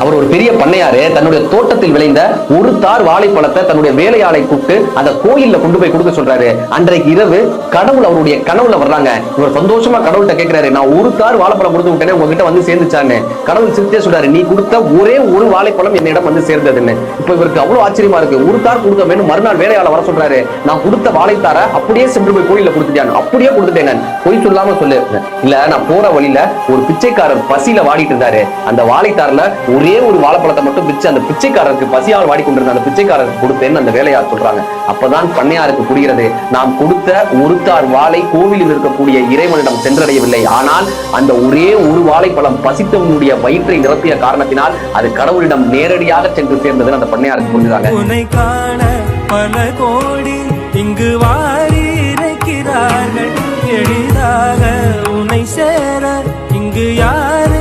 அவர் ஒரு பெரிய பண்ணையாரு, தன்னுடைய தோட்டத்தில் விளைந்த ஒரு தார் வாழைப்பழத்தை தன்னுடைய வேலையாளை கூப்பிட்டு அந்த கோயில்ல கொண்டு போய் கொடுக்க சொல்றாரு. அன்றைக்கு இரவு கடவுள் அவருடைய கனவுல வர்றாங்க. இவர் சந்தோஷமா கடவுள்கிட்ட கேட்கிறாரு, நான் ஒரு தார் வாழைப்பழம் கொடுத்து விட்டேனே உங்ககிட்ட வந்து சேர்ந்துச்சான்னு. கடவுள் சிரிச்சே சொல்றாரு, நீ கொடுத்த ஒரே ஒரு வாழைப்பழம் என்னிடம் வந்து சேர்ந்ததுன்னு. இப்ப இவருக்கு அவ்வளவு ஆச்சரியமா இருக்கு. ஒரு தார் கொடுக்க வேணும், மறுநாள் வேலையாள வர சொல்றாரு. நான் கொடுத்த வாழைத்தார அப்படியே சென்று போய் கோயில்ல கொடுத்துட்டேன், அப்படியே கொடுத்துட்டேன், பொய் சொல்லாம சொல்லு. இல்ல, நான் போற வழியில ஒரு பிச்சைக்காரர் பசியில வாடிட்டு இருந்தாரு. அந்த வாழைத்தார்ல ஒரே ஒரு வாழைப்பழத்தை மட்டும் பிச்சு அந்த பிச்சைக்காரருக்கு பசியால் வாடிக்கொண்டிருந்த அந்த பிச்சைக்காரருக்கு கொடுத்தேன்னு அந்த வேலையார் சொல்றாங்க. அப்பதான் பண்ணையாருக்கு புரிகிறது, நாம் கொடுத்த ஒரு தார் வாழை கோவிலில் இருக்கக்கூடிய இறைவனிடம் சென்றடையவில்லை. ஆனால் அந்த ஒரே ஒரு வாழைப்பழம் பசித்தவனுடைய வயிற்றை நிரப்பிய காரணத்தினால் அது கடவுளிடம் நேரடியாக சென்று சேர்ந்தது அந்த பண்ணையாருக்கு புரிஞ்சுதாங்க. உன்னை காண பல கோடி இங்கு வாரி இருக்கிறார்கள், எளிதாக உன்னை சேர இங்கு யார்